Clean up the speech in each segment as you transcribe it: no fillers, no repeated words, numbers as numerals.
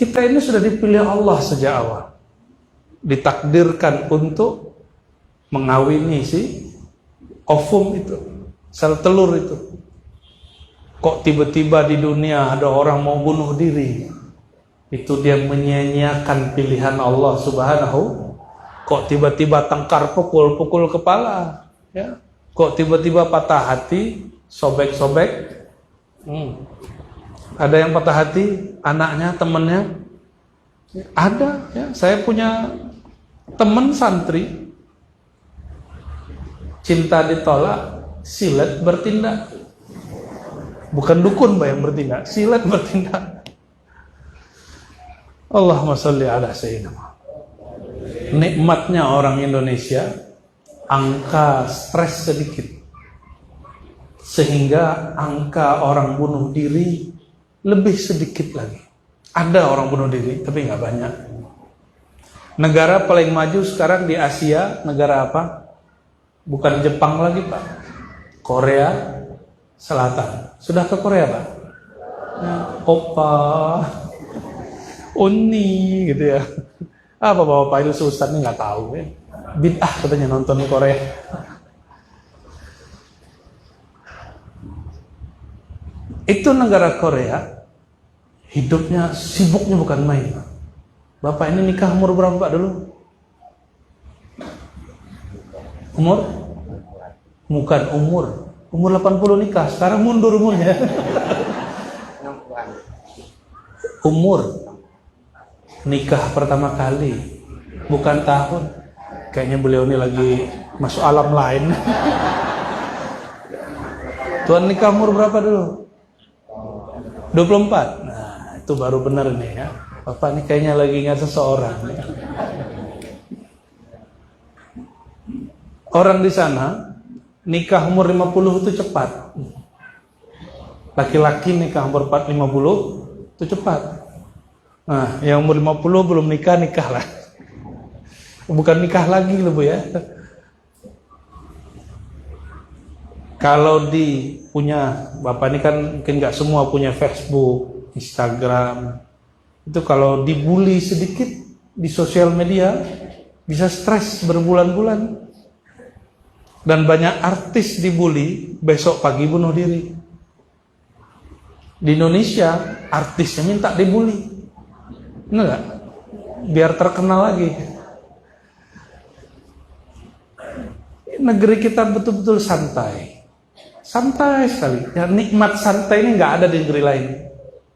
Kita ini sudah dipilih Allah sejak awal, ditakdirkan untuk mengawini si ovum itu, sel telur itu. Kok tiba-tiba di dunia ada orang mau bunuh diri? Itu dia menyia-nyiakan pilihan Allah Subhanahu. Kok tiba-tiba tengkar pukul kepala, ya? Kok tiba-tiba patah hati, sobek-sobek? Ada yang patah hati, anaknya, temennya? Ada, ya. Saya punya teman santri, cinta ditolak, silet bertindak. Bukan dukun yang bertindak, silet bertindak. Allahumma sholli ala sayyidina. Nikmatnya orang Indonesia, angka stres sedikit, sehingga angka orang bunuh diri lebih sedikit lagi. Ada orang bunuh diri, tapi nggak banyak. Negara paling maju sekarang di Asia, negara apa? Bukan Jepang lagi, Pak. Korea Selatan. Sudah ke Korea, Pak? Ya, Opa, Uni, gitu ya. Apa bapak itu Ustaz ini nggak tahu ya. Bid'ah katanya nonton di Korea. Itu negara Korea, hidupnya sibuknya bukan main. Bapak ini nikah umur berapa Pak dulu? Umur? Bukan umur 80 nikah, sekarang mundur umurnya. Umur nikah pertama kali, bukan tahun. Kayaknya beliau ini lagi masuk alam lain. Tuan nikah umur berapa dulu? 24. Nah, itu baru benar nih ya. Bapak ini kayaknya lagi ingat seseorang. Orang di sana nikah umur 50 itu cepat. Laki-laki nikah umur 50 itu cepat. Nah, yang umur 50 belum nikah lah. Bukan nikah lagi loh Bu ya. Kalau punya Bapak ini kan mungkin nggak semua punya Facebook, Instagram. Itu kalau dibully sedikit di sosial media bisa stres berbulan-bulan. Dan banyak artis dibully, besok pagi bunuh diri. Di Indonesia artisnya minta dibully. Enggak? Biar terkenal lagi. Negeri kita betul-betul santai. Santai sekali. Ya, nikmat santai ini nggak ada di negeri lain.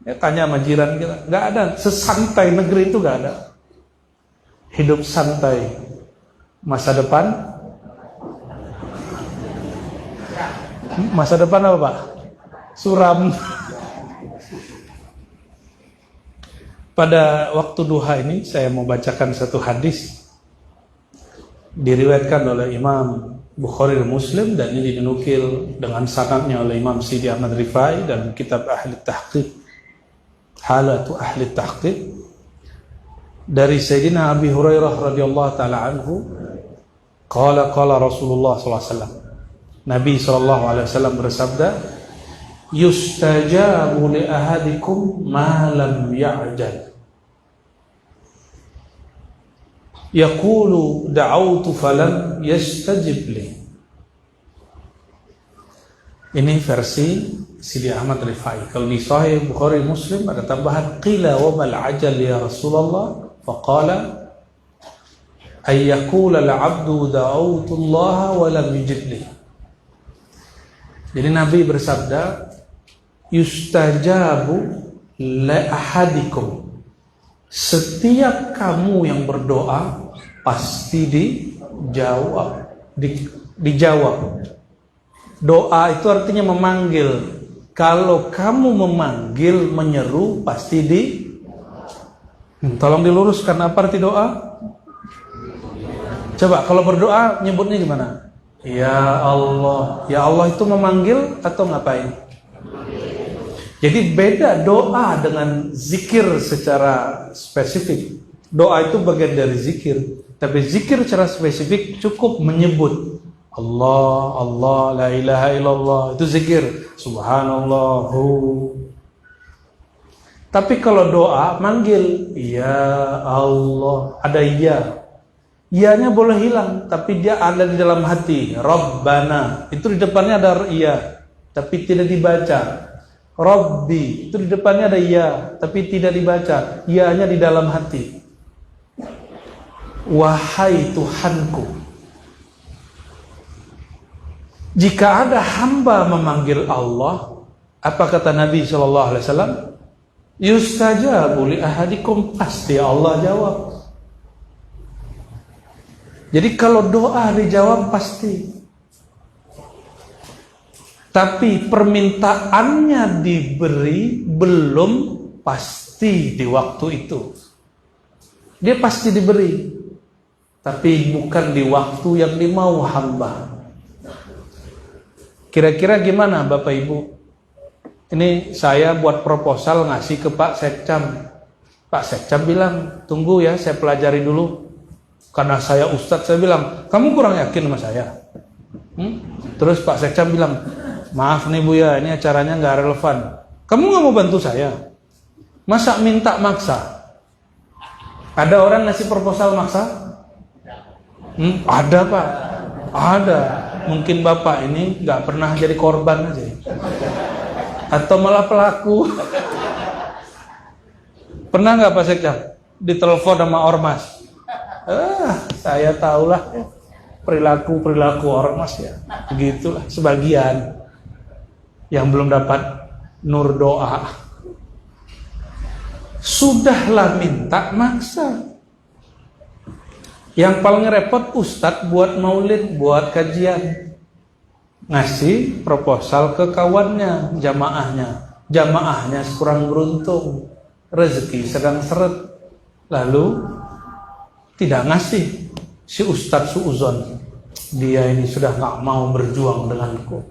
Ya, tanya sama jiran kita, nggak ada. Sesantai negeri itu nggak ada. Hidup santai. Masa depan apa Pak? Suram. Pada waktu duha ini saya mau bacakan satu hadis diriwayatkan oleh Imam Bukhari dan Muslim, dan ini dinukil dengan sanadnya oleh Imam Sidi Ahmad Rifai dalam kitab Ahli Tahqiq, Halatu Ahli Tahqiq, dari Sayyidina Abi Hurairah radhiyallahu taala anhu, qala Rasulullah sallallahu alaihi wasallam, Nabi sallallahu alaihi wasallam bersabda, yustajabu li ahadikum ma lam ya'jal. Yaqulu da'awtu falam yastajib li. Ini versi Sidi Ahmad Rifai. Kalau di Sahih Bukhari Muslim ada tambahan qila wa mal ajal ya Rasulullah, faqala ay yaqula al-'abdu da'awtu Allah wa lam yujib li. Jadi Nabi bersabda, yustajabu li ahadikum. Setiap kamu yang berdoa pasti dijawab. Dijawab. Doa itu artinya memanggil. Kalau kamu memanggil, menyeru, pasti Tolong diluruskan apa arti doa? Coba kalau berdoa nyebutnya gimana? Ya Allah. Ya Allah itu memanggil atau ngapain? Jadi beda doa dengan zikir secara spesifik. Doa itu bagian dari zikir, tapi zikir secara spesifik cukup menyebut Allah, Allah, la ilaha illallah, itu zikir. Subhanallahu. Tapi kalau doa manggil, ya Allah, ada ya. Iyanya boleh hilang, tapi dia ada di dalam hati. Rabbana, itu di depannya ada iya, tapi tidak dibaca. Rabbi, itu di depannya ada iya, tapi tidak dibaca. Iyanya di dalam hati. Wahai Tuhanku, jika ada hamba memanggil Allah, apa kata Nabi SAW? Yustajabu li ahadikum, pasti Allah jawab. Jadi kalau doa dijawab pasti. Tapi permintaannya diberi belum pasti di waktu itu. Dia pasti diberi, tapi bukan di waktu yang dimau hamba. Kira-kira gimana Bapak Ibu? Ini saya buat proposal ngasih ke Pak Sekcam. Pak Sekcam bilang, tunggu ya, saya pelajari dulu. Karena saya ustadz, saya bilang, kamu kurang yakin sama saya. Terus Pak Sekcam bilang, maaf nih Bu ya, ini acaranya nggak relevan. Kamu nggak mau bantu saya? Masa minta maksa? Ada orang ngasih proposal maksa? Ada Pak, ada. Mungkin Bapak ini nggak pernah jadi korban aja, atau malah pelaku. Pernah nggak Pak Sekcam ditelepon sama ormas? Saya tahulah ya, perilaku ormas ya, begitulah sebagian yang belum dapat nur doa. Sudahlah minta maksa. Yang paling repot ustadz buat maulid, buat kajian, ngasih proposal ke kawannya, jamaahnya kurang beruntung, rezeki sedang seret, lalu tidak ngasih. Si ustadz suuzon, dia ini sudah gak mau berjuang denganku.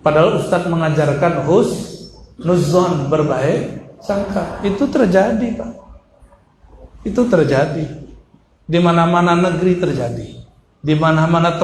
Padahal ustadz mengajarkan husnuzon, berbaik sangka. Itu terjadi Pak, itu terjadi di mana-mana negeri terjadi, di mana-mana